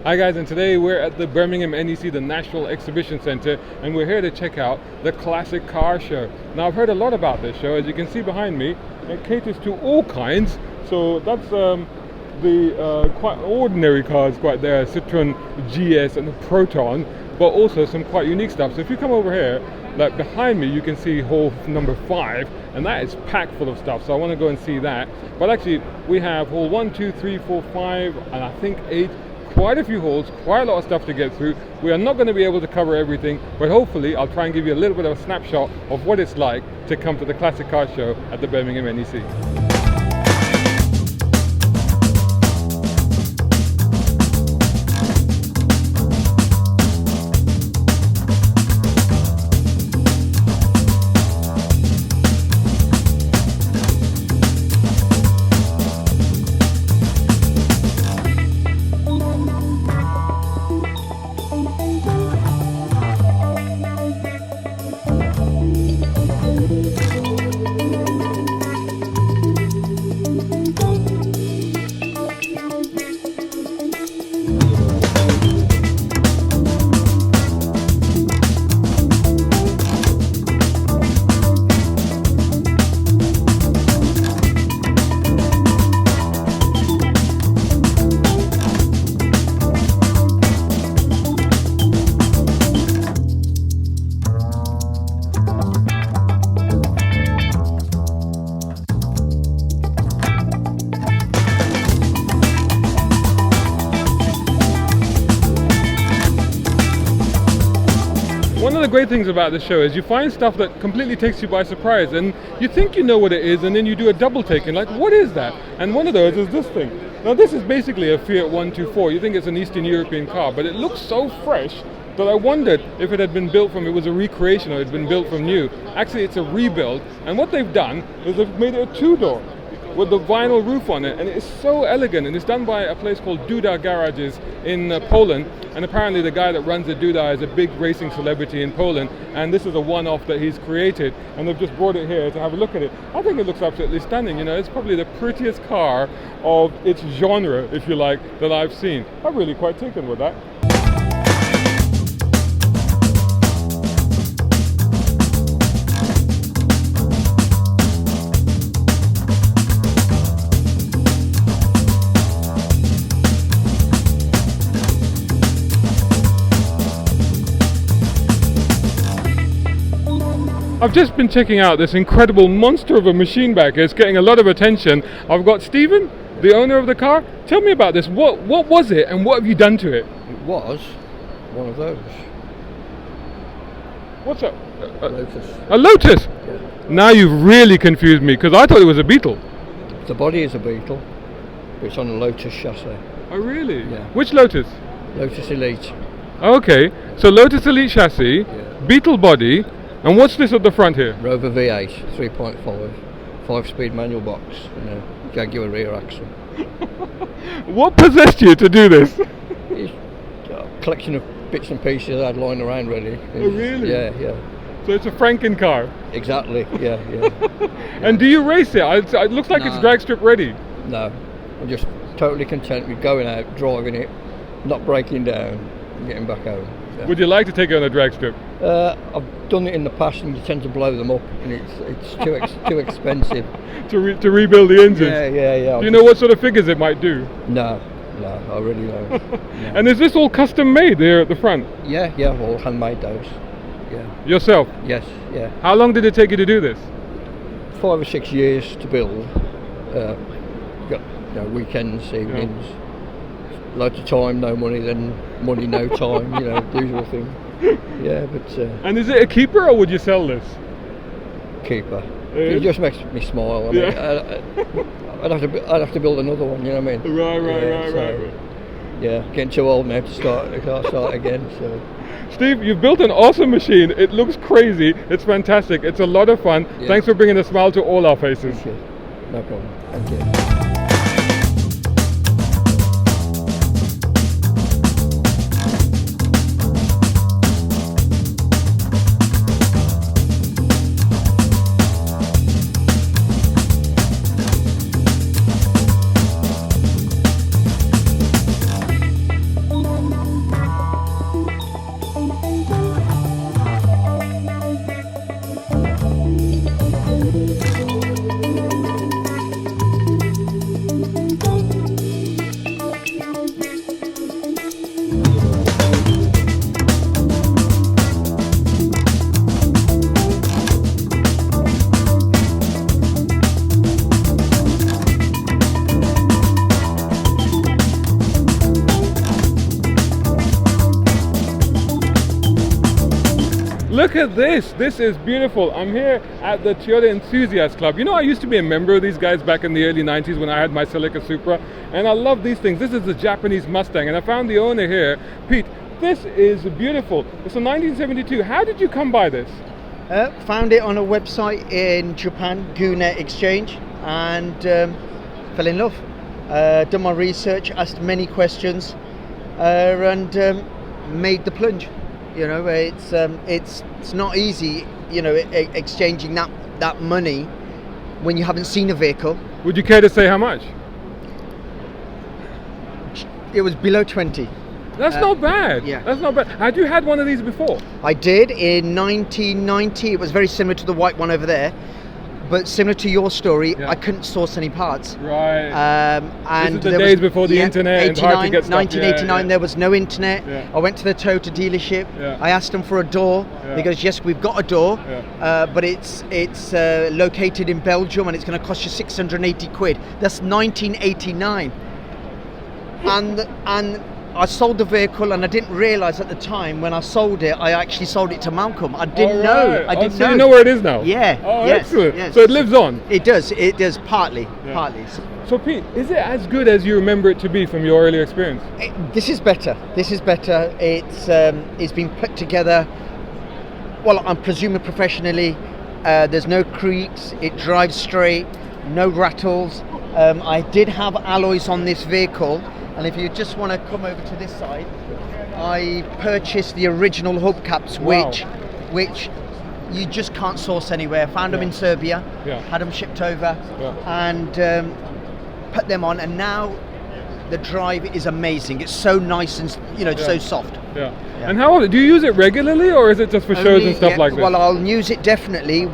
Hi guys, and today we're at the Birmingham NEC, the National Exhibition Centre, and we're here to check out the Classic Car Show. Now I've heard a lot about this show. As you can see behind me, it caters to all kinds. So that's the quite ordinary cars quite there, Citroen GS and the Proton, but also some quite unique stuff. So if you come over here, like behind me, you can see hall number 5, and that is packed full of stuff. So I want to go and see that. But actually, we have hall 1, 2, 3, 4, 5, and I think 8. Quite a few halls, quite a lot of stuff to get through. We are not going to be able to cover everything, but hopefully I'll try and give you a little bit of a snapshot of what it's like to come to the Classic Car Show at the Birmingham NEC. One of the great things about this show is you find stuff that completely takes you by surprise, and you think you know what it is, and then you do a double take and like, what is that? And one of those is this thing. Now this is basically a Fiat 124. You think it's an Eastern European car, but it looks so fresh that I wondered if it had been built from, it was a recreation or it had been built from new. Actually, it's a rebuild, and what they've done is they've made it a 2-door with the vinyl roof on it, and it's so elegant, and it's done by a place called Duda Garages in Poland, and apparently the guy that runs the Duda is a big racing celebrity in Poland, and this is a one-off that he's created, and they've just brought it here to have a look at it. I think it looks absolutely stunning. You know, it's probably the prettiest car of its genre, if you like, that I've seen. I'm really quite taken with that. I've just been checking out this incredible monster of a machine back here. It's getting a lot of attention. I've got Stephen, the owner of the car. Tell me about this. What was it, and what have you done to it? It was one of those. What's that? Lotus. A Lotus? Yeah. Now you've really confused me, because I thought it was a Beetle. The body is a Beetle, but it's on a Lotus chassis. Oh really? Yeah. Which Lotus? Lotus Elite. Okay, so Lotus Elite chassis, Yeah. Beetle body, and what's this at the front here? Rover V8 3.5, 5-speed manual box, and a Jaguar rear axle. What possessed you to do this? It's a collection of bits and pieces I'd lying around ready. Oh really? Yeah, yeah. So it's a Frankencar. Exactly, yeah, yeah. And do you race it? It looks like it's No. drag strip ready. No, I'm just totally content with going out, driving it, not breaking down, and getting back home. Yeah. Would you like to take it on a drag strip? I've done it in the past, and you tend to blow them up, and it's too expensive. to rebuild the engines? Yeah. Do you know what sort of figures it might do? No, I really don't. No. And is this all custom made there at the front? Yeah, all handmade those. Yeah. Yourself? Yes, yeah. How long did it take you to do this? 5 or 6 years to build. Got weekends, evenings. Loads of time, no money, then money, no time. The usual thing. Yeah, but. And is it a keeper, or would you sell this? Keeper. Yeah. It just makes me smile. I mean, I'd have to build another one. You know what I mean? Right. Yeah, getting too old now to start again. So. Steve, you've built an awesome machine. It looks crazy. It's fantastic. It's a lot of fun. Yeah. Thanks for bringing a smile to all our faces. Thank you. No problem. Thank you. Look at this. This is beautiful. I'm here at the Toyota Enthusiast Club. You know, I used to be a member of these guys back in the early 90s when I had my Celica Supra, and I love these things. This is the Japanese Mustang, and I found the owner here. Pete, this is beautiful. It's a 1972. How did you come by this? Found it on a website in Japan, Gune Exchange, and fell in love. Done my research, asked many questions, and made the plunge. You know, it's not easy, you know, exchanging that money when you haven't seen a vehicle. Would you care to say how much? It was below 20. That's not bad. Yeah. That's not bad. Had you had one of these before? I did in 1990. It was very similar to the white one over there, but similar to your story, I couldn't source any parts. Right. And this is the days before the internet and hard to get stuff. 1989, there was no internet. Yeah. I went to the Toyota dealership. Yeah. I asked them for a door. Yeah. He goes, yes, we've got a door, Yeah. but it's located in Belgium and it's going to cost you 680 quid. That's 1989. And I sold the vehicle, and I didn't realise at the time when I sold it, I actually sold it to Malcolm. I didn't know. I didn't know. So you know where it is now? Yeah. Oh, yes, excellent. yes. So it lives on? It does partly. So Pete, is it as good as you remember it to be from your earlier experience? This is better. It's been put together, well, I'm presuming professionally. There's no creaks, it drives straight, no rattles. I did have alloys on this vehicle. And if you just want to come over to this side, I purchased the original hubcaps, which you just can't source anywhere. Found them in Serbia, had them shipped over, and put them on. And now the drive is amazing. It's so nice and so soft. Yeah. And how often do you use it regularly, or is it just for shows and stuff like this? Well, I'll use it definitely.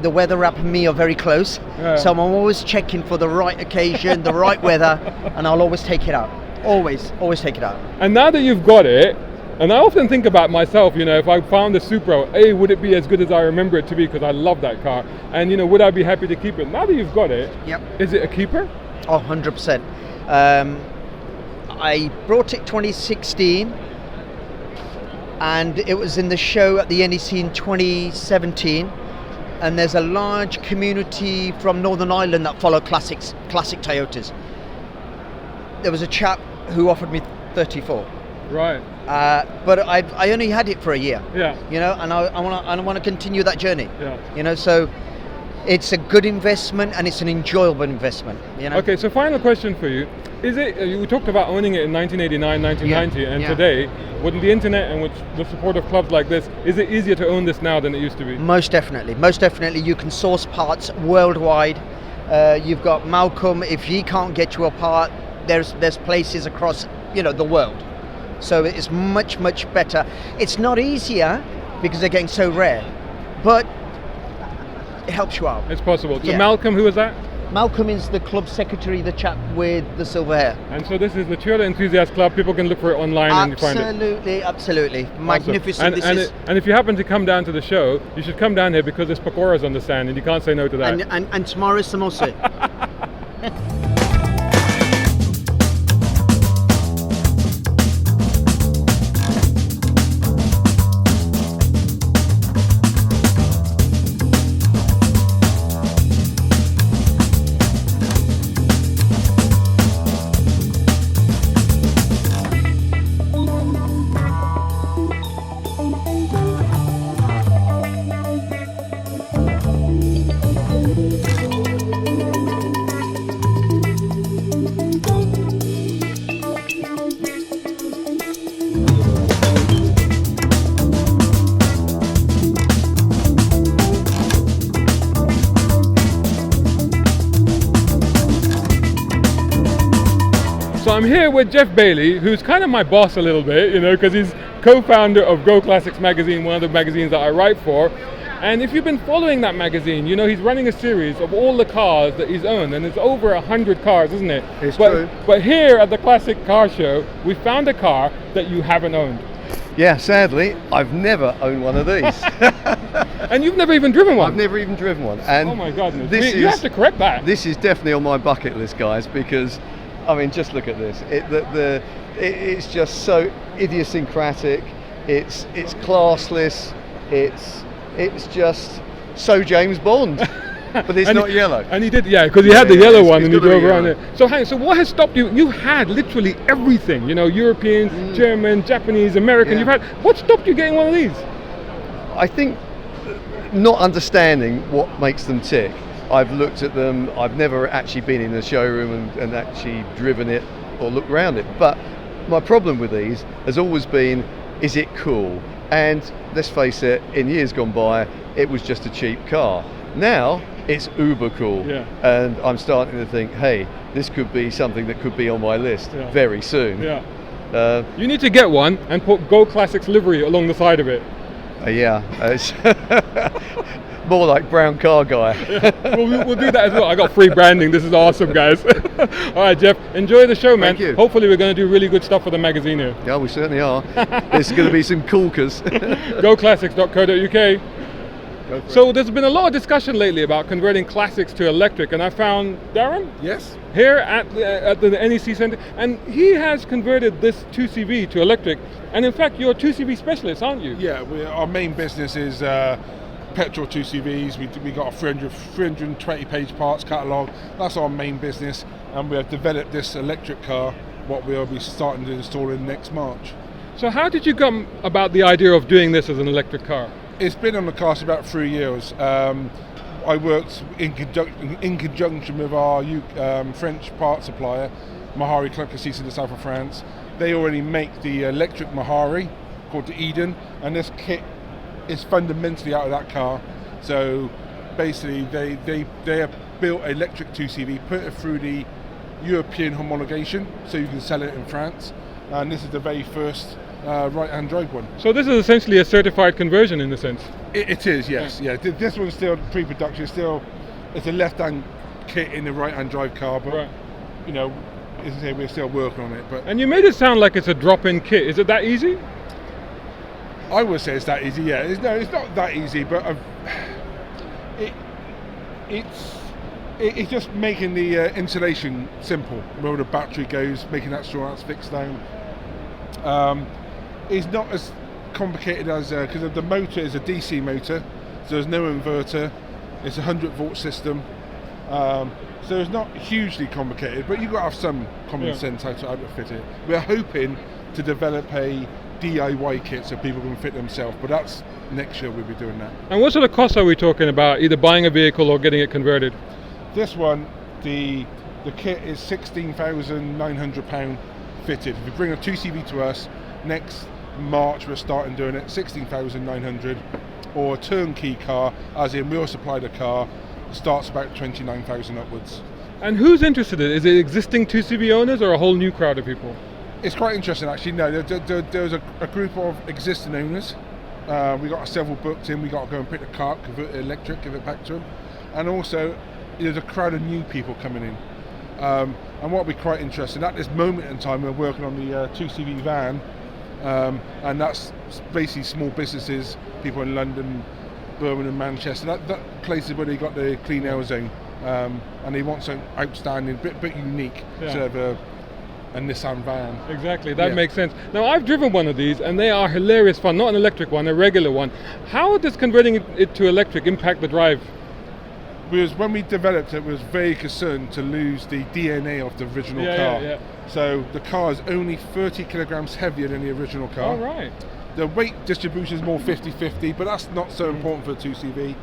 The weather app and me are very close, so I'm always checking for the right occasion, the right weather, and I'll always take it out. Always take it out. And now that you've got it, and I often think about myself, you know, if I found a Supra, would it be as good as I remember it to be, because I love that car, and you know, would I be happy to keep it? Now that you've got it, is it a keeper? Oh, 100%. I brought it 2016, and it was in the show at the NEC in 2017. And there's a large community from Northern Ireland that follow classic Toyotas. There was a chap who offered me 34. Right. But I only had it for a year. Yeah. You know, and I want to continue that journey. Yeah. You know, so it's a good investment and it's an enjoyable investment. You know. Okay, so final question for you: is it? You talked about owning it in 1989, 1990, and today, with the internet and with the support of clubs like this, is it easier to own this now than it used to be? Most definitely. You can source parts worldwide. You've got Malcolm. If he can't get you a part, there's places across the world. So it's much better. It's not easier because they're getting so rare, but it helps you out. It's possible. So Malcolm, who is that? Malcolm is the club secretary, the chap with the silver hair. And so this is the Toyota Enthusiast Club. People can look for it online and you find it. Absolutely. Magnificent. Awesome. And if you happen to come down to the show, you should come down here because there's Pakoras on the stand and you can't say no to that. And tomorrow's samosa. So I'm here with Jeff Bailey, who's kind of my boss a little bit, because he's co-founder of GoClassic magazine, one of the magazines that I write for. And if you've been following that magazine, he's running a series of all the cars that he's owned, and it's over 100 cars, isn't it? It's true. But here at the Classic Car Show, we found a car that you haven't owned. Yeah, sadly, I've never owned one of these. And you've never even driven one? I've never even driven one. And oh my goodness, you have to correct that. This is definitely on my bucket list, guys, because, I mean, just look at this. It's just so idiosyncratic. It's classless. It's just so James Bond. But it's not yellow. And he did, because he had the yellow one and he drove around yellow. it. So Hank, so what has stopped you? You've had literally everything, European, German, Japanese, American. Yeah. What stopped you getting one of these? I think not understanding what makes them tick. I've looked at them, I've never actually been in the showroom and actually driven it or looked around it. But my problem with these has always been, is it cool? And let's face it, in years gone by, it was just a cheap car. Now, it's uber cool. Yeah. And I'm starting to think, hey, this could be something that could be on my list very soon. Yeah. You need to get one and put GoClassic's livery along the side of it. It's more like brown car guy. We'll do that as well. I got free branding. This is awesome, guys. All right, Jeff, enjoy the show, man. Thank you. Hopefully we're going to do really good stuff for the magazine here. Yeah, we certainly are. There's going to be some corkers. GoClassics.co.uk. So there's been a lot of discussion lately about converting classics to electric, and I found Darren Yes. here at the NEC Centre, and he has converted this 2CV to electric. And in fact, you're a 2CV specialist, aren't you? Yeah, our main business is petrol 2CVs. We got a 320 page parts catalogue. That's our main business, and we have developed this electric car, what we'll be starting to install in next March. So how did you come about the idea of doing this as an electric car? It's been on the cast about 3 years. I worked in conjunction with our French part supplier, Mahari Club Cassis in the south of France. They already make the electric Mahari called the Eden, and this kit is fundamentally out of that car. So basically they have built an electric 2CV, put it through the European homologation so you can sell it in France, and this is the very first right-hand drive one. So this is essentially a certified conversion in a sense. It is, yes. Yeah. This one's still pre-production. It's a left-hand kit in the right-hand drive car, but Right. as I say, we're still working on it. But And you made it sound like it's a drop-in kit. Is it that easy? I would say it's that easy. Yeah, it's not that easy, but it's just making the insulation simple. Where the battery goes, making that sure that's fixed down. It's not as complicated as because the motor is a DC motor, so there's no inverter. It's a 100-volt system, so it's not hugely complicated. But you've got to have some common sense how to fit it. We're hoping to develop a DIY kit so people can fit themselves, but that's next year we'll be doing that. And what sort of costs are we talking about, either buying a vehicle or getting it converted? This one, the kit is £16,900 fitted. If you bring a 2CV to us, next March we're starting doing it, 16,900, or a turnkey car, as in we'll supply the car, starts about 29,000 upwards. And who's interested in it? Is it existing 2CV owners or a whole new crowd of people? It's quite interesting actually. No, there's a group of existing owners. We got several booked in. We got to go and pick the car, convert it electric, give it back to them, and also there's a crowd of new people coming in. And what will be quite interesting at this moment in time, we're working on the 2CV van, and that's basically small businesses, people in London, Birmingham, Manchester, that places where they got the clean air zone, and they want something outstanding, bit unique, instead of a Nissan van. Exactly, that makes sense. Now I've driven one of these and they are hilarious fun, not an electric one, a regular one. How does converting it to electric impact the drive? Because when we developed it, we was very concerned to lose the DNA of the original car. Yeah. So the car is only 30 kilograms heavier than the original car. All right. The weight distribution is more 50-50, but that's not so important for a 2CV.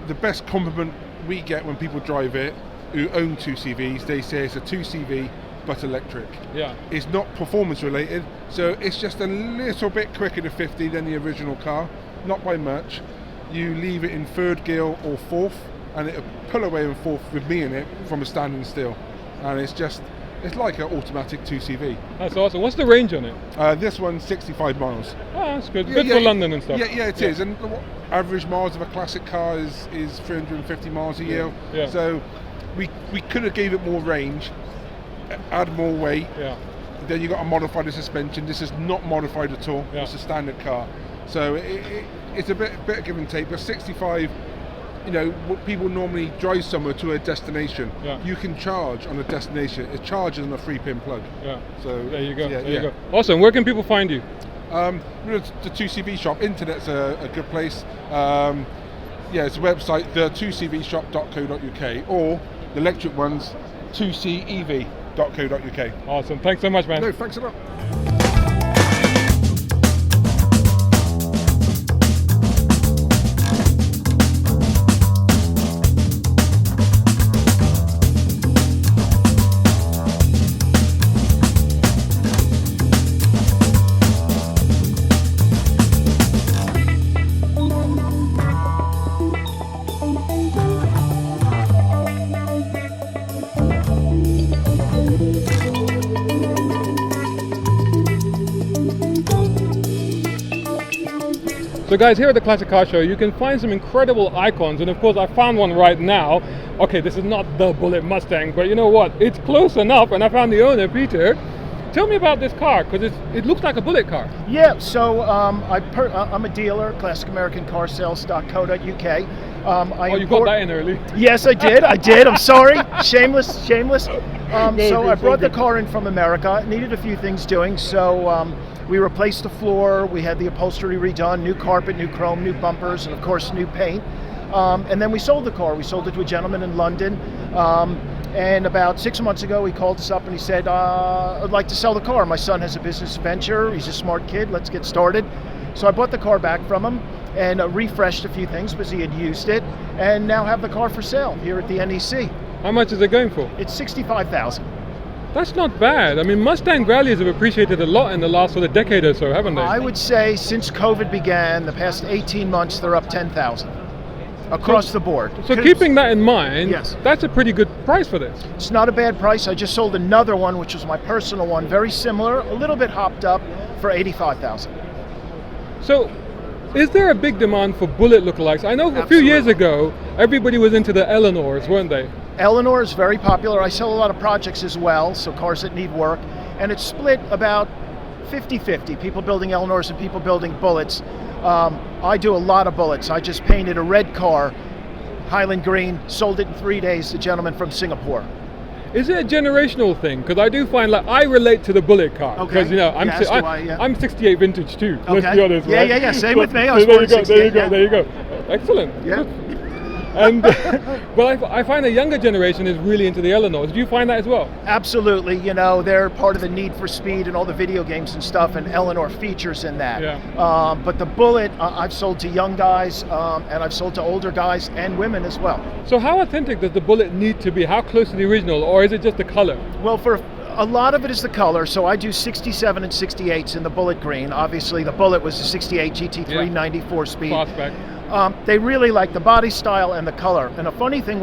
The best compliment we get when people drive it, who own 2CVs, they say it's a 2CV but electric. Yeah. It's not performance related, so it's just a little bit quicker to 50 than the original car, not by much. You leave it in third gear or fourth, and it'll pull away and forth with me in it from a standing still. And it's like an automatic 2CV. That's awesome. What's the range on it? This one's 65 miles. Oh, that's good. Good for London and stuff. Yeah, it is. And the average miles of a classic car is 350 miles a year. Yeah. So we could have gave it more range, add more weight. Yeah. Then you got to modify the suspension. This is not modified at all. Yeah. It's a standard car. So it's a bit of give and take. But 65, people normally drive somewhere to a destination. Yeah. You can charge on a destination. It charges on a 3-pin plug. Yeah. So there you go. Yeah, there you go. Awesome. Where can people find you? The 2CV shop, internet's a good place. It's a website, the 2cvshop.co.uk, or the electric ones, 2cev.co.uk. Awesome. Thanks so much, man. No, thanks a lot. So guys, here at the Classic Car Show, you can find some incredible icons, and of course I found one right now. Okay, this is not the Bullitt Mustang, but you know what? It's close enough, and I found the owner, Peter. Tell me about this car, because it looks like a Bullitt car. Yeah, so I'm a dealer, classicamericancarsales.co.uk. You got that in early. Yes, I did. I'm sorry. Shameless. So I brought the car in from America. It needed a few things doing, so we replaced the floor, we had the upholstery redone, new carpet, new chrome, new bumpers, and of course new paint. And then we sold the car. We sold it to a gentleman in London. And about 6 months ago, he called us up and he said, I'd like to sell the car. My son has a business venture. He's a smart kid. Let's get started. So I bought the car back from him and refreshed a few things because he had used it, and now have the car for sale here at the NEC. How much is it going for? It's $65,000. That's not bad. I mean, Mustang values have appreciated a lot in the last sort of decade or so, haven't they? I would say since COVID began, the past 18 months, they're up 10,000 across the board. So keeping that in mind, yes, that's a pretty good price for this. It's not a bad price. I just sold another one, which was my personal one, very similar, a little bit hopped up, for $85,000. So, is there a big demand for Bullitt lookalikes? I know a few Absolutely. years ago, everybody was into the Eleanors, weren't they? Eleanor is very popular. I sell a lot of projects as well, so cars that need work, and it's split about 50-50, people building Eleanors and people building Bullits. I do a lot of Bullits. I just painted a red car, Highland green, sold it in 3 days to a gentleman from Singapore. Is it a generational thing? Because I do find, like, I relate to the Bullitt car. Okay. Because, you know, I'm 68 vintage too, let's be honest. Yeah, right? yeah, yeah, same with me. I So was born in there 68. you go. Excellent. Yeah. And but I find the younger generation is really into the Eleanors. Do you find that as well? Absolutely. You know, they're part of the Need for Speed and all the video games and stuff, and Eleanor features in that. Yeah. But the Bullitt, I've sold to young guys, and I've sold to older guys and women as well. So how authentic does the Bullitt need to be? How close to the original, or is it just the color? Well, for a lot of it is the color. So I do 67 and 68s in the Bullitt green. Obviously, the Bullitt was a 68 GT3 94 speed. Fastback. They really like the body style and the color. And the funny thing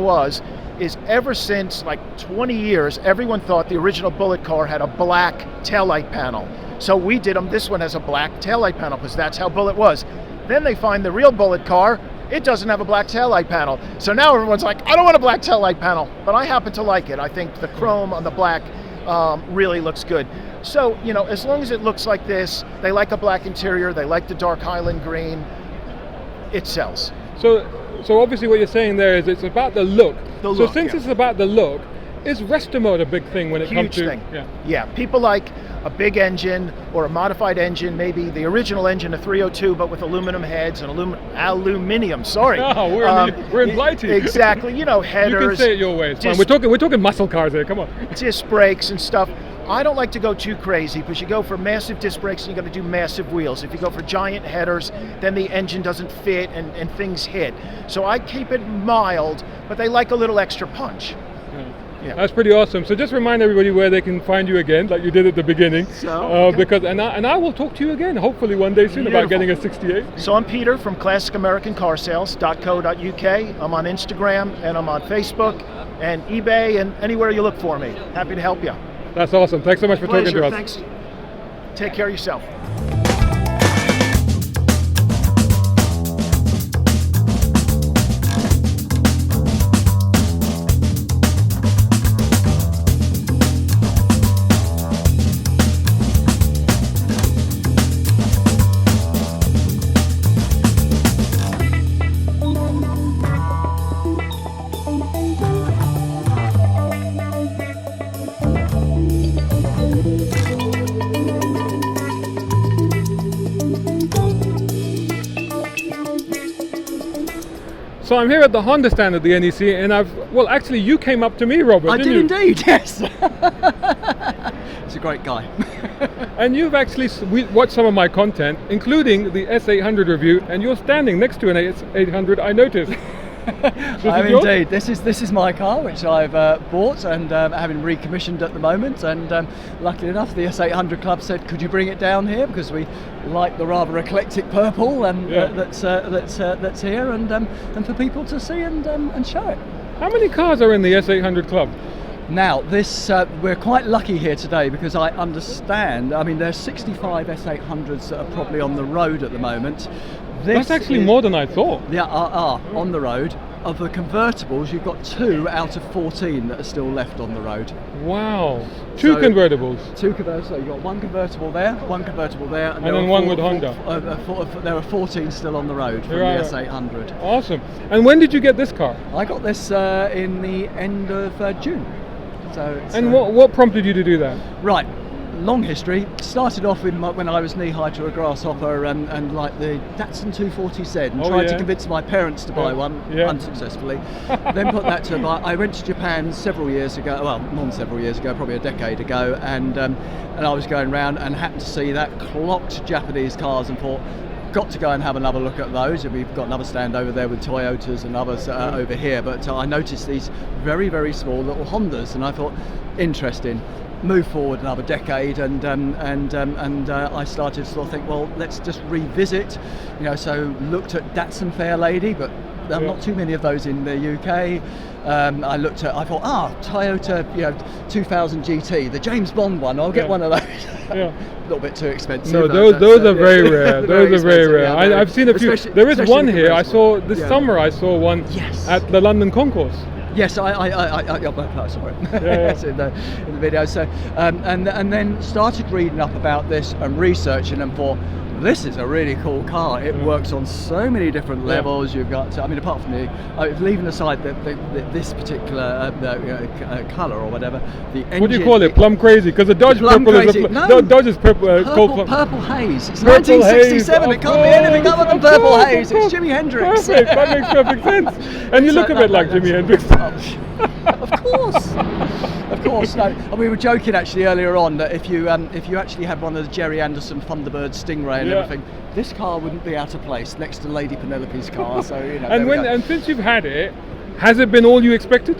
is ever since like 20 years, everyone thought the original Bullitt car had a black taillight panel. So we did them. This one has a black taillight panel because that's how Bullitt was. Then they find the real Bullitt car, it doesn't have a black taillight panel. So now everyone's like, I don't want a black taillight panel, but I happen to like it. I think the chrome on the black really looks good. So, you know, as long as it looks like this, they like a black interior, they like the dark Highland green, it sells. So obviously what you're saying there is it's about the look. Since it's about the look, is resto mode a big thing when it comes to... Huge thing. Yeah, people like a big engine or a modified engine, maybe the original engine, a 302, but with aluminum heads and aluminium, sorry. No, we're in Blighty. Exactly, you know, headers. You can say it your way, it's fine. We're talking muscle cars here, come on. Disc brakes and stuff. I don't like to go too crazy because you go for massive disc brakes and you got to do massive wheels. If you go for giant headers, then the engine doesn't fit and things hit. So I keep it mild, but they like a little extra punch. Yeah. That's pretty awesome. So just remind everybody where they can find you again, like you did at the beginning. So, because I will talk to you again, hopefully one day soon, about getting a 68. So I'm Peter from classicamericancarsales.co.uk. I'm on Instagram and I'm on Facebook and eBay and anywhere you look for me. Happy to help you. That's awesome. Thanks so much for talking to us. Thanks. Take care of yourself. So I'm here at the Honda stand at the NEC, and actually you came up to me, Robert, I didn't did you? indeed, yes. He's a great guy. And you've actually watched some of my content, including the S800 review, and you're standing next to an S800, I noticed. Indeed. This is my car, which I've bought and having recommissioned at the moment. And luckily enough, the S800 Club said, "Could you bring it down here because we like the rather eclectic purple that's here, and for people to see and show it." How many cars are in the S800 Club? Now, this we're quite lucky here today because I understand. I mean, there's 65 S800s that are probably on the road at the moment. That's actually more than I thought. Yeah, are on the road. Of the convertibles, you've got 2 out of 14 that are still left on the road. Wow. Two convertibles. 2 convertibles. So you've got 1 convertible there, 1 convertible there, and then one with Honda. There are 14 still on the road from the S800. Awesome. And when did you get this car? I got this in the end of June. So. What prompted you to do that? Right. Long history. Started off when I was knee-high to a grasshopper and like the Datsun 240Z and tried to convince my parents to buy one unsuccessfully. Then put that to buy. I went to Japan several years ago, well, not several years ago, probably a decade ago, and I was going around and happened to see that clocked Japanese cars and thought, got to go and have another look at those. And we've got another stand over there with Toyotas and others over here, but I noticed these very, very small little Hondas and I thought, interesting. Move forward another decade, and I started to sort of think, well, let's just revisit, so looked at Datsun Fair Lady, but there are not too many of those in the UK. I thought, Toyota, 2000 GT, the James Bond one, I'll get one of those. A little bit too expensive. No, those are very rare. Those are very rare. I've seen a few. There is one here. I saw this summer. I saw one at the London Concourse. Yes, I saw it yes, in the video. So, and then started reading up about this and researching and thought, this is a really cool car. It works on so many different levels. You've got, apart from leaving aside this particular colour or whatever, the engine. What do you call it? Plum crazy? Because the Dodge purple crazy. Dodge is purple. Called Purple Haze. It's Purple 1967. Haze. It can't be anything other than Purple Haze. It's Jimi Hendrix. Perfect. That makes perfect sense. And you look a bit like Jimi Hendrix. Of course. Of course, no. And we were joking actually earlier on that if you actually had one of the Jerry Anderson Thunderbird Stingray and everything, this car wouldn't be out of place next to Lady Penelope's car. So and since you've had it, has it been all you expected?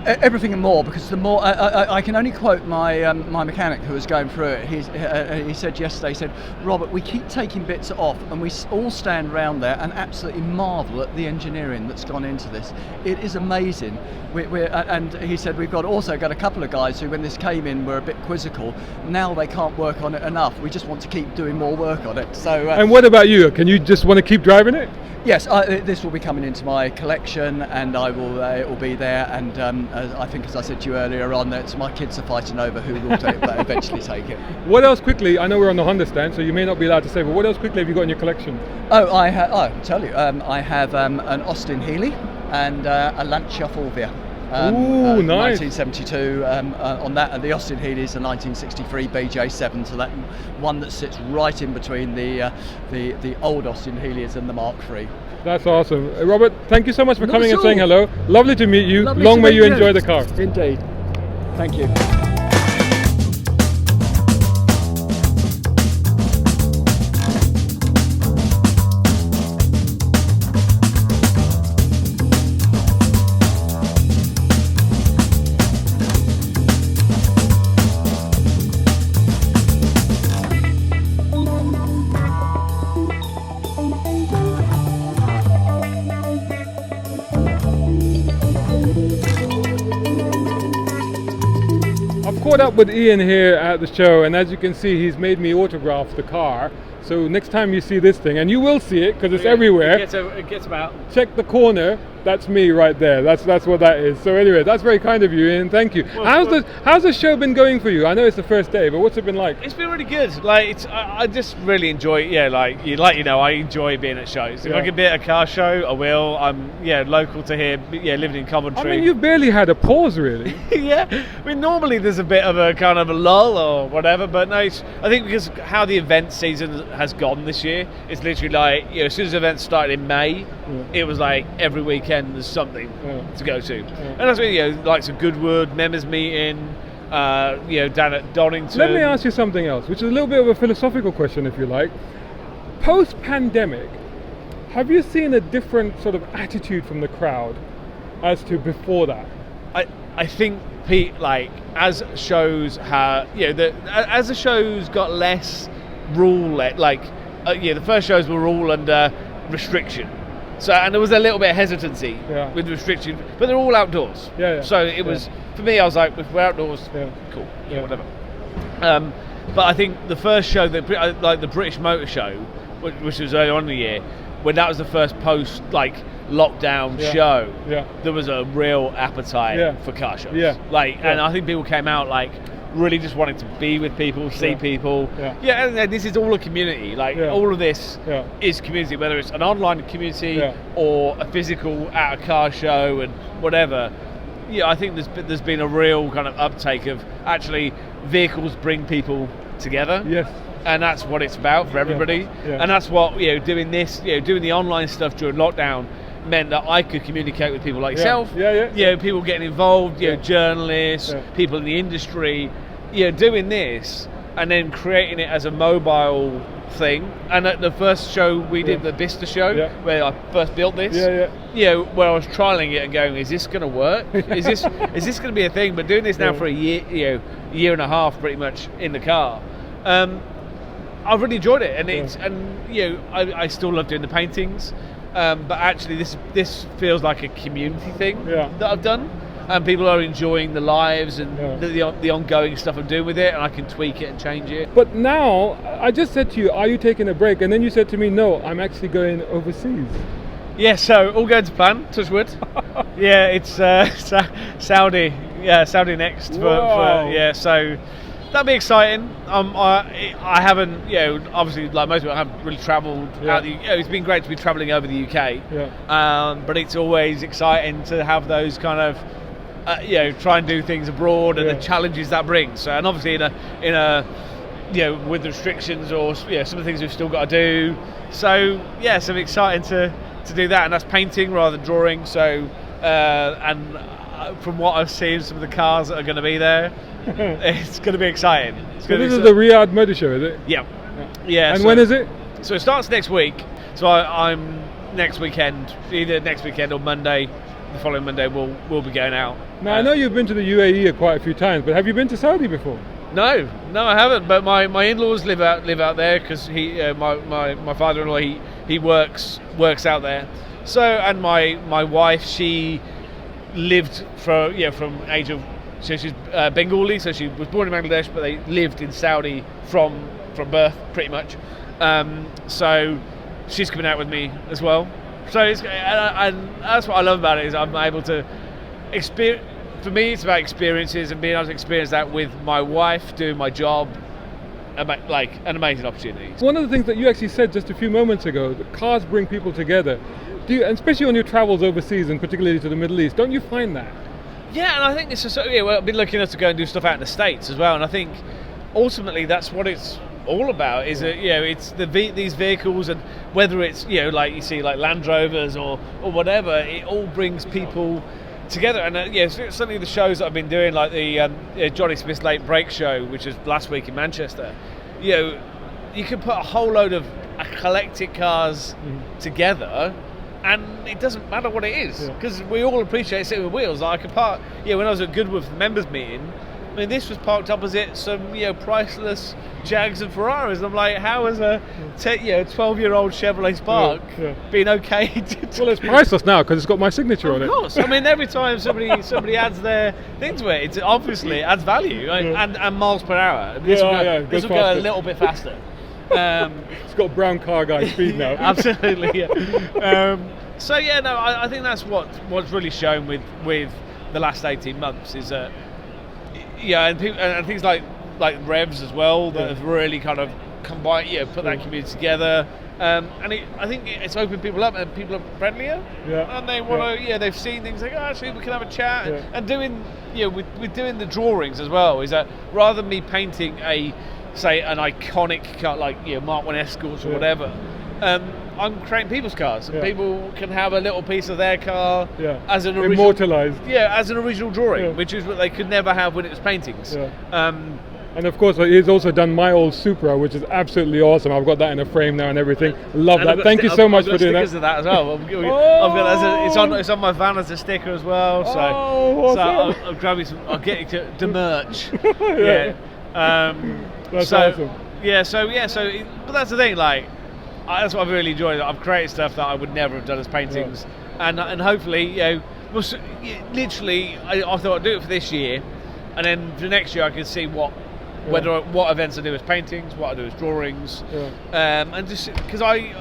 Everything and more, because the more I can only quote my mechanic who was going through it. He said yesterday, he said, Robert, we keep taking bits off and we all stand around there and absolutely marvel at the engineering that's gone into this. It is amazing. And he said we've also got a couple of guys who, when this came in, were a bit quizzical. Now they can't work on it enough. We just want to keep doing more work on it. So. And what about you? Can you just want to keep driving it? Yes, this will be coming into my collection, and it will be there. And I think, as I said to you earlier on, that my kids are fighting over who will eventually take it. What else quickly? I know we're on the Honda stand, so you may not be allowed to say, but what else quickly have you got in your collection? I'll tell you. I have an Austin Healey and a Lancia Fulvia. Ooh, nice. 1972 on that, and the Austin Healey is a 1963 BJ7, so that one that sits right in between the old Austin Healey's and the Mark III. That's awesome. Robert, thank you so much for coming and saying hello. Lovely to meet you. Lovely Long may you enjoy the car. Indeed. Thank you. Caught up with Ian here at the show, and as you can see, he's made me autograph the car. So next time you see this thing, and you will see it because it's everywhere. It gets about. Check the corner. That's me right there. That's what that is. So anyway, that's very kind of you, Ian. Thank you. How's the show been going for you? I know it's the first day, but what's it been like? It's been really good. I just really enjoy it. Yeah, I enjoy being at shows. If I can be at a car show, I will. I'm local to here. Yeah, living in Coventry. I mean, you've barely had a pause, really. Yeah. I mean, normally there's a bit of a kind of a lull or whatever, but no. I think because how the event season has gone this year. It's literally like, as soon as events started in May, it was like every weekend there's something to go to. And that's really, like some Goodwood, members meeting, down at Donington. Let me ask you something else, which is a little bit of a philosophical question, if you like. Post-pandemic, have you seen a different sort of attitude from the crowd as to before that? I think, Pete, like as shows as the shows got less the first shows were all under restriction. So, and there was a little bit of hesitancy with restriction, but they're all outdoors. So it was, for me, I was like, if we're outdoors, cool, whatever. But I think the first show, like the British Motor Show, which was early on in the year, when that was the first post lockdown show, there was a real appetite for car shows. And I think people came out like really just wanting to be with people, see people. And this is all a community. All of this is community, whether it's an online community or a physical at a car show and whatever. I think there's been a real kind of uptake of actually vehicles bring people together. And that's what it's about for everybody. And that's what doing this, doing the online stuff during lockdown meant that I could communicate with people like yourself. People getting involved, journalists, people in the industry, doing this and then creating it as a mobile thing. And at the first show we did, the Vista show, where I first built this, where I was trialing it and going, is this going to work? is this going to be a thing? But doing this now for a year, year and a half, pretty much in the car. I've really enjoyed it, and I still love doing the paintings, but actually this feels like a community thing that I've done, and people are enjoying the lives and the ongoing stuff I'm doing with it, and I can tweak it and change it. But now, I just said to you, are you taking a break? And then you said to me, no, I'm actually going overseas. Yeah, so all going to plan, touch wood. It's Saudi. Saudi next. So that'd be exciting. I haven't, obviously, like most people, I haven't really travelled out. It's been great to be travelling over the UK. But it's always exciting to have those kind of, try and do things abroad and the challenges that brings. So, and obviously in a with the restrictions or some of the things we've still got to do. So so exciting to do that, and that's painting rather than drawing. So and from what I've seen, some of the cars that are going to be there. It's going to be exciting. So this is the Riyadh Motor Show, is it? Yeah. And when is it? So it starts next week. So I'm next weekend, either next weekend or Monday. The following Monday we'll be going out. Now I know you've been to the UAE quite a few times, but have you been to Saudi before? No, I haven't. But my in-laws live out there because my father-in-law he works out there. So, and my wife, she lived from age of. So she's Bengali, so she was born in Bangladesh, but they lived in Saudi from birth, pretty much. So she's coming out with me as well. So it's, and that's what I love about it, is I'm able to experience. For me, it's about experiences and being able to experience that with my wife, doing my job, like an amazing opportunity. One of the things that you actually said just a few moments ago, that cars bring people together. And especially on your travels overseas, and particularly to the Middle East, don't you find that? Yeah, and I think it's I've been looking to go and do stuff out in the States as well, and I think ultimately that's what it's all about. Is that it's these vehicles, and whether it's like you see like Land Rovers or whatever, it all brings people together. And certainly the shows that I've been doing, like the Johnny Smith's Late Break show, which was last week in Manchester. You can put a whole load of eclectic cars together. And it doesn't matter what it is, because we all appreciate sitting with wheels. Like I could park, when I was at Goodwood for the members meeting, I mean, this was parked opposite some, priceless Jags and Ferraris. And I'm like, how is a 12-year-old Chevrolet Spark being okay to Well, it's priceless now because it's got my signature on it. Of course. I mean, every time somebody adds their thing to it, it obviously adds value and miles per hour. This will go a little bit faster. It's got brown car guy speed now. Absolutely, I think that's what's really shown with the last 18 months is that and things like Revs as well that have really kind of combined, put that community together. And I think it's opened people up, and people are friendlier, and they want to. They've seen things like, actually we can have a chat, and doing, with doing the drawings as well. Is that rather than me painting a say an iconic car like Mark 1 Escorts or whatever. I'm creating people's cars, and people can have a little piece of their car as an original, immortalized. As an original drawing, which is what they could never have when it was paintings. And of course, he's also done my old Supra, which is absolutely awesome. I've got that in a frame now and everything. Love that. Thank you so much for doing that. I've got stickers of that as well. I've got it's on my van as a sticker as well. So, awesome. I'm grabbing some. I'll get you to merch. That's awesome. But that's the thing. Like, that's what I've really enjoyed. I've created stuff that I would never have done as paintings, and hopefully, literally, I thought I'd do it for this year, and then for next year I can see what events I do as paintings, what I do as drawings, and just because I'm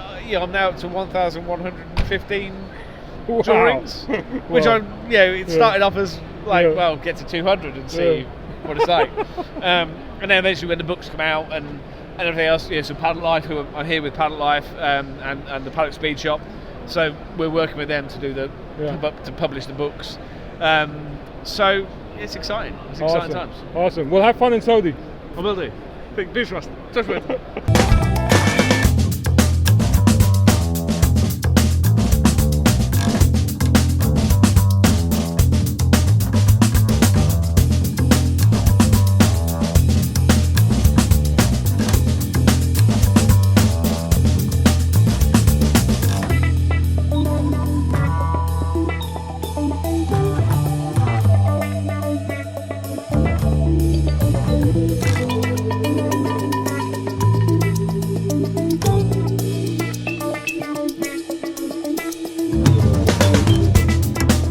now up to 1,115 drawings, which it started off as like get to 200 and see what it's like, and then eventually when the books come out and everything else, so Paddle Life, I'm here with Paddle Life and the Paddock Speed Shop, so we're working with them to do to publish the books, so it's exciting. It's exciting times. Awesome. We'll have fun in Saudi. I will do. Fingers crossed. Touch wood.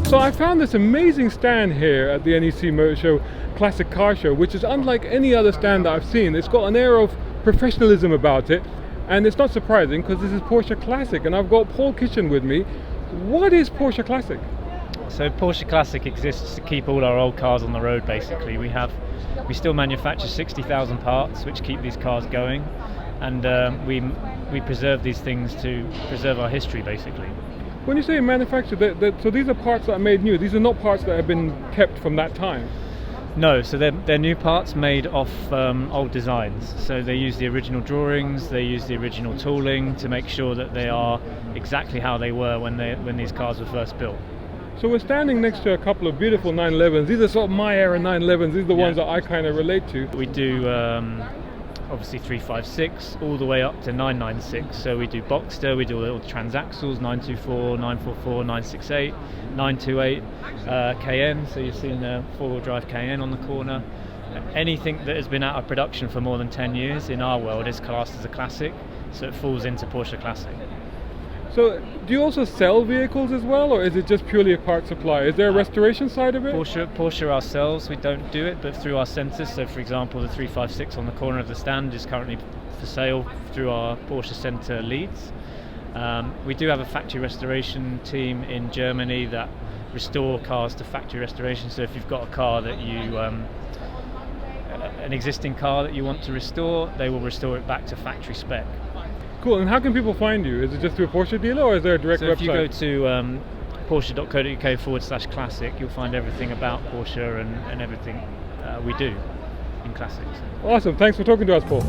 So I found this amazing stand here at the NEC Motor Show Classic Car Show, which is unlike any other stand that I've seen. It's got an air of professionalism about it, and it's not surprising because this is Porsche Classic, and I've got Paul Kitchen with me. What is Porsche Classic? So Porsche Classic exists to keep all our old cars on the road. Basically, we still manufacture 60,000 parts which keep these cars going, and we preserve these things to preserve our history, basically. When you say manufactured, so these are parts that are made new. These are not parts that have been kept from that time. No, so they're new parts made off old designs. So they use the original drawings, they use the original tooling to make sure that they are exactly how they were when these cars were first built. So we're standing next to a couple of beautiful 911s. These are sort of my era 911s. These are the ones that I kind of relate to. We do obviously 356 all the way up to 996. So we do Boxster, we do all the transaxles, 924, 944, 968, 928, Cayenne. So you've seen the four-wheel drive Cayenne on the corner. Anything that has been out of production for more than 10 years in our world is classed as a classic, so it falls into Porsche Classic. So do you also sell vehicles as well, or is it just purely a part supply? Is there a restoration side of it? Porsche ourselves, we don't do it, but through our centres. So for example, the 356 on the corner of the stand is currently for sale through our Porsche Centre Leeds. We do have a factory restoration team in Germany that restore cars to factory restoration. So if you've got a car that you an existing car that you want to restore, they will restore it back to factory spec. Cool. And how can people find you? Is it just through a Porsche dealer, or is there a direct website? If you go to porsche.co.uk/classic, you'll find everything about Porsche and everything we do in classics. Awesome. Thanks for talking to us, Paul.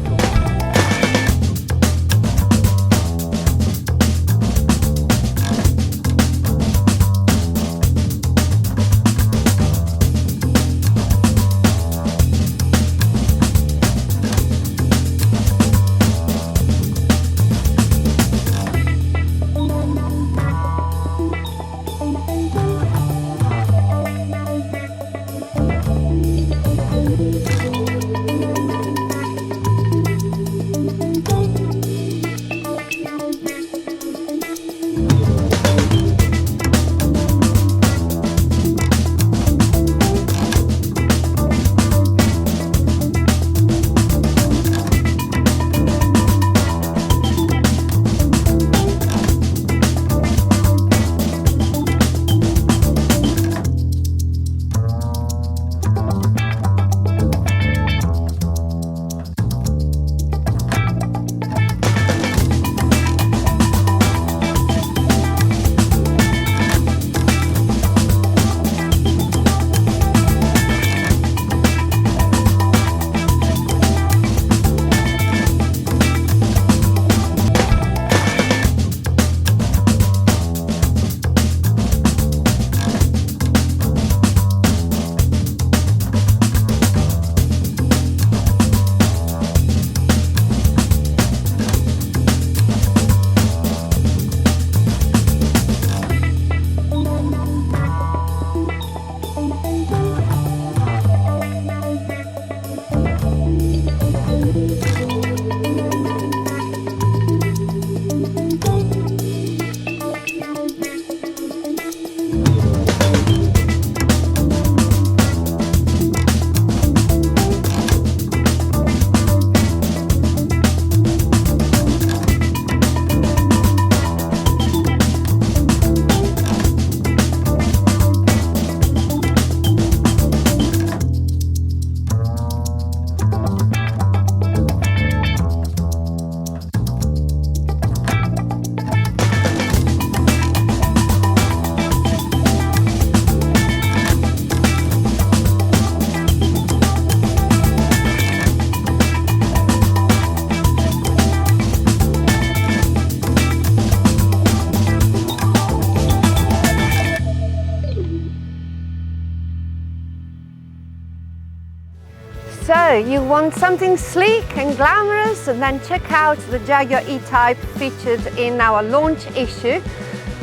you want something sleek and glamorous, and then check out the Jaguar EType featured in our launch issue,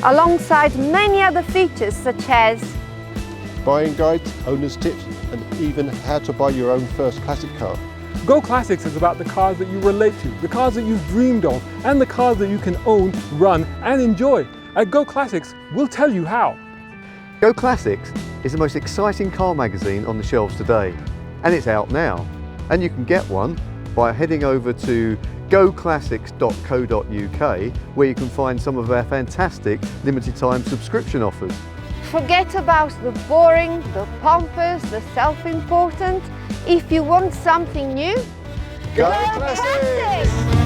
alongside many other features such as buying guides, owner's tips, and even how to buy your own first classic car. GoClassics is about the cars that you relate to, the cars that you've dreamed of, and the cars that you can own, run, and enjoy. At GoClassics, we'll tell you how. GoClassics is the most exciting car magazine on the shelves today, and it's out now. And you can get one by heading over to goclassics.co.uk, where you can find some of our fantastic limited time subscription offers. forget about the boring, the pompous, the self-important. If you want something new, GoClassics!